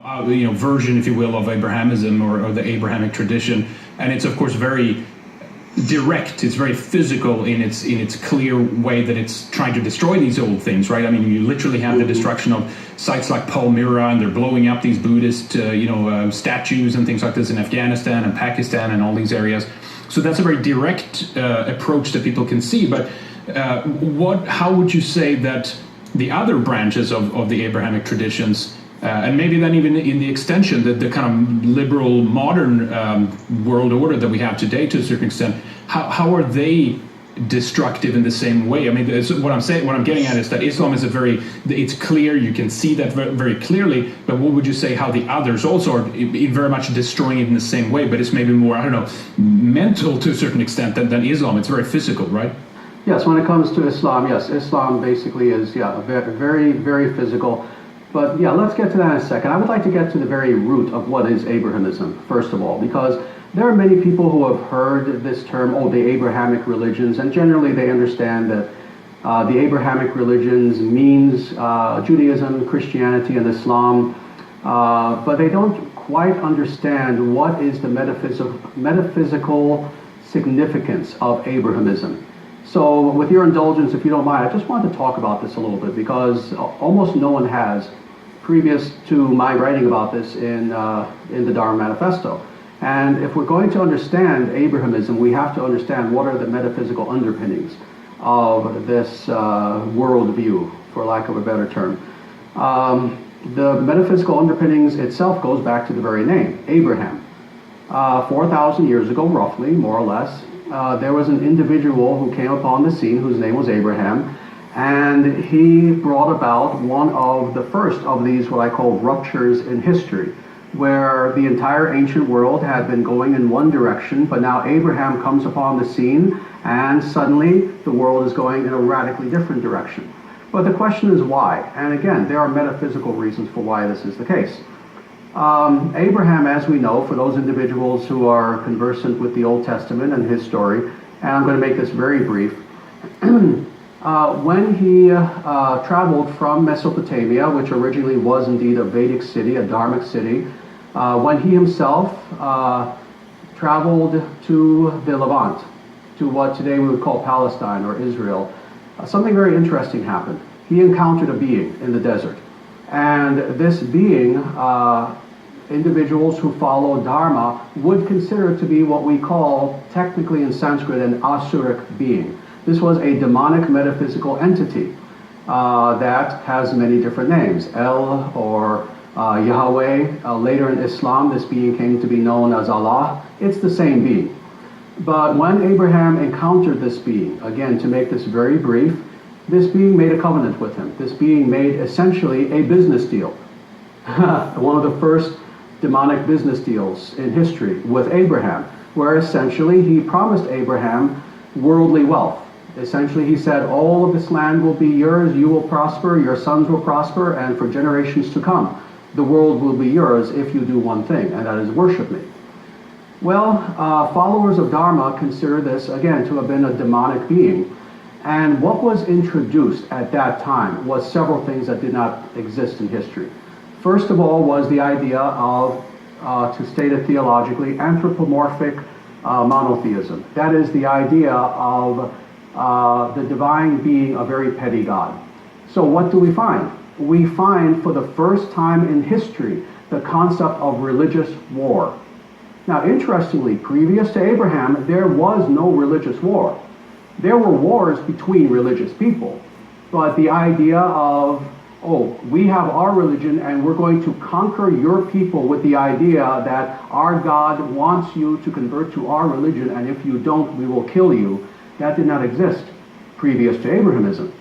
version, if you will, of Abrahamism or the Abrahamic tradition, and it's of course very direct. It's very physical in its clear way that it's trying to destroy these old things, right? I mean, you literally have the destruction of sites like Palmyra, and they're blowing up these Buddhist, statues and things like this in Afghanistan and Pakistan and all these areas. So that's a very direct approach that people can see. But how would you say that the other branches of the Abrahamic traditions, and maybe then even in the extension, the kind of liberal modern world order that we have today to a certain extent, how are they destructive in the same way? I mean, what I'm getting at is that Islam is it's clear, you can see that very clearly, but what would you say how the others also are very much destroying it in the same way, but it's maybe more, I don't know, mental to a certain extent than Islam. It's very physical, right? Yes, when it comes to Islam, yes, Islam basically is, very, very physical. But yeah, let's get to that in a second. I would like to get to the very root of what is Abrahamism, first of all, because there are many people who have heard this term, the Abrahamic religions, and generally they understand that the Abrahamic religions means Judaism, Christianity, and Islam, but they don't quite understand what is the metaphysical significance of Abrahamism. So with your indulgence, if you don't mind, I just want to talk about this a little bit because almost no one has, previous to my writing about this in the Dharma Manifesto. And if we're going to understand Abrahamism, we have to understand what are the metaphysical underpinnings of this worldview, for lack of a better term. The metaphysical underpinnings itself goes back to the very name, Abraham. 4,000 years ago, roughly, more or less, there was an individual who came upon the scene whose name was Abraham, and he brought about one of the first of these what I call ruptures in history, where the entire ancient world had been going in one direction, but now Abraham comes upon the scene and suddenly the world is going in a radically different direction. But the question is why? And again, there are metaphysical reasons for why this is the case. Abraham, as we know, for those individuals who are conversant with the Old Testament and his story, and I'm going to make this very brief, when he traveled from Mesopotamia, which originally was indeed a Vedic city, a Dharmic city, when he himself traveled to the Levant, to what today we would call Palestine or Israel, something very interesting happened. He encountered a being in the desert. And this being, individuals who follow Dharma would consider to be what we call technically in Sanskrit an asuric being. This was a demonic metaphysical entity that has many different names. El or Yahweh. Later in Islam, this being came to be known as Allah. It's the same being. But when Abraham encountered this being, again, to make this very brief, this being made a covenant with him. This being made essentially a business deal. One of the first demonic business deals in history with Abraham, where essentially he promised Abraham worldly wealth. Essentially he said, all of this land will be yours, you will prosper, your sons will prosper, and for generations to come, the world will be yours if you do one thing, and that is worship me. Well, followers of Dharma consider this, again, to have been a demonic being. And what was introduced at that time was several things that did not exist in history. First of all was the idea of, to state it theologically, anthropomorphic monotheism. That is the idea of the divine being a very petty God. So what do we find? We find for the first time in history the concept of religious war. Now interestingly, previous to Abraham, there was no religious war. There were wars between religious people, but the idea of, we have our religion and we're going to conquer your people with the idea that our God wants you to convert to our religion, and if you don't, we will kill you, that did not exist previous to Abrahamism.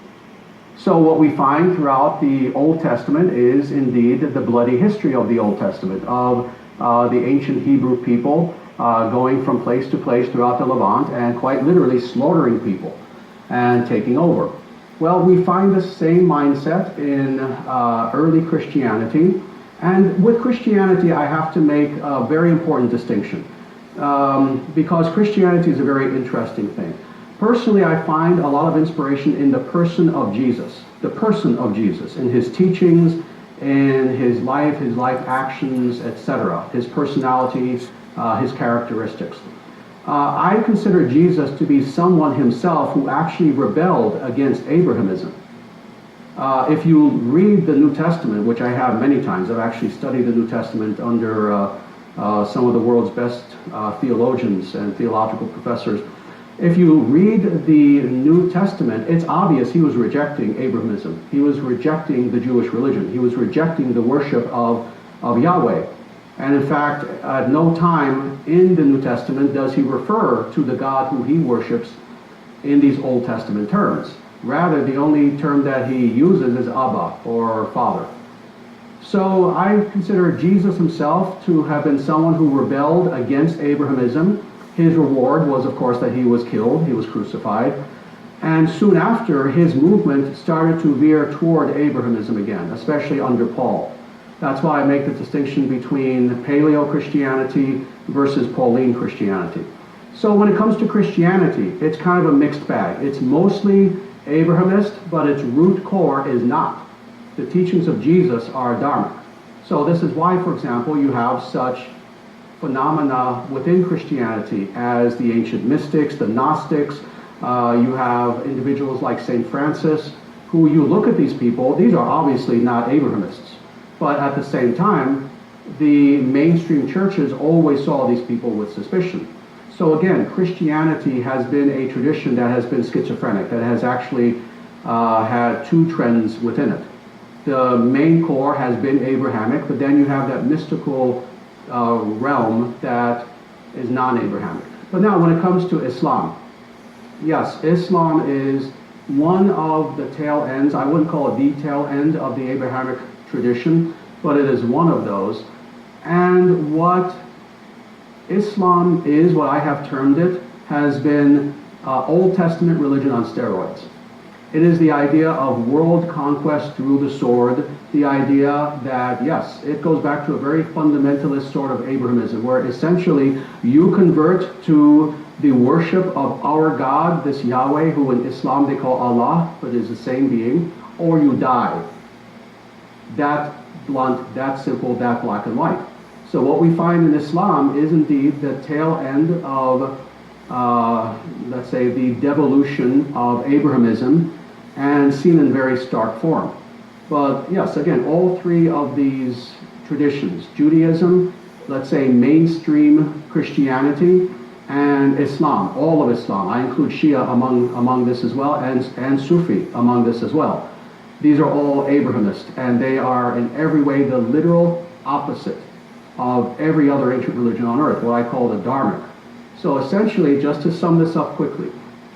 So what we find throughout the Old Testament is indeed the bloody history of the Old Testament, of the ancient Hebrew people going from place to place throughout the Levant and quite literally slaughtering people and taking over. Well, we find the same mindset in early Christianity. And with Christianity, I have to make a very important distinction because Christianity is a very interesting thing. Personally, I find a lot of inspiration in the person of Jesus, in his teachings, in his life actions, etc., his personality, his characteristics. I consider Jesus to be someone himself who actually rebelled against Abrahamism. If you read the New Testament, which I have many times, I've actually studied the New Testament under some of the world's best theologians and theological professors. If you read the New Testament, it's obvious he was rejecting Abrahamism. He was rejecting the Jewish religion. He was rejecting the worship of Yahweh. And in fact, at no time in the New Testament does he refer to the God who he worships in these Old Testament terms. Rather, the only term that he uses is Abba, or Father. So I consider Jesus himself to have been someone who rebelled against Abrahamism. His reward was, of course, that he was killed, he was crucified. And soon after, his movement started to veer toward Abrahamism again, especially under Paul. That's why I make the distinction between Paleo-Christianity versus Pauline Christianity. So when it comes to Christianity, it's kind of a mixed bag. It's mostly Abrahamist, but its root core is not. The teachings of Jesus are Dharmic. So this is why, for example, you have such phenomena within Christianity as the ancient mystics, the Gnostics. You have individuals like St. Francis, who you look at these people, these are obviously not Abrahamists. But at the same time, the mainstream churches always saw these people with suspicion. So again, Christianity has been a tradition that has been schizophrenic, that has actually had two trends within it. The main core has been Abrahamic, but then you have that mystical realm that is non-Abrahamic. But now when it comes to Islam, yes, Islam is one of the tail ends. I wouldn't call it the tail end of the Abrahamic tradition, but it is one of those. And what Islam is, what I have termed it, has been Old Testament religion on steroids. It is the idea of world conquest through the sword, the idea that, yes, it goes back to a very fundamentalist sort of Abrahamism, where essentially you convert to the worship of our God, this Yahweh, who in Islam they call Allah, but is the same being, or you die. That blunt, that simple, that black and white. So what we find in Islam is indeed the tail end of, let's say, the devolution of Abrahamism, and seen in very stark form. But yes, again, all three of these traditions, Judaism, let's say mainstream Christianity, and Islam, all of Islam, I include Shia among this as well, and Sufi among this as well. These are all Abrahamist, and they are in every way the literal opposite of every other ancient religion on earth, what I call the Dharmic. So essentially, just to sum this up quickly,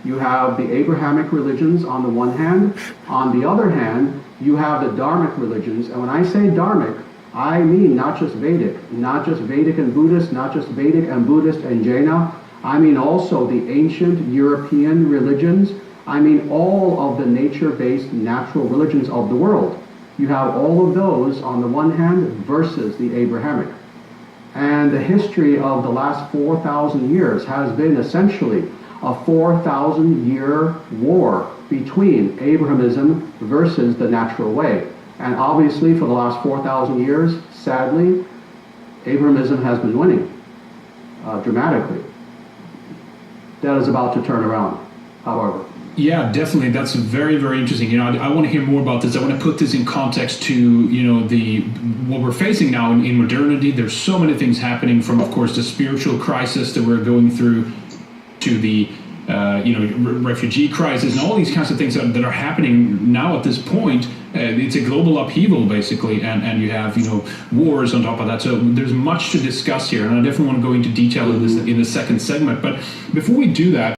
you have the Abrahamic religions on the one hand. On the other hand, you have the Dharmic religions. And when I say Dharmic, I mean not just Vedic and Buddhist, not just Vedic and Buddhist and Jaina. I mean also the ancient European religions. I mean all of the nature-based natural religions of the world. You have all of those on the one hand versus the Abrahamic. And the history of the last 4,000 years has been essentially a 4,000-year war between Abrahamism versus the natural way. And obviously for the last 4,000 years, sadly, Abrahamism has been winning dramatically. That is about to turn around, however. Yeah, definitely. That's very, very interesting. You know, I want to hear more about this. I want to put this in context to, you know, what we're facing now in modernity. There's so many things happening, from, of course, the spiritual crisis that we're going through to the, refugee crisis and all these kinds of things that are happening now at this point. It's a global upheaval, basically, and you have, wars on top of that. So there's much to discuss here, and I definitely want to go into detail in the second segment. But before we do that,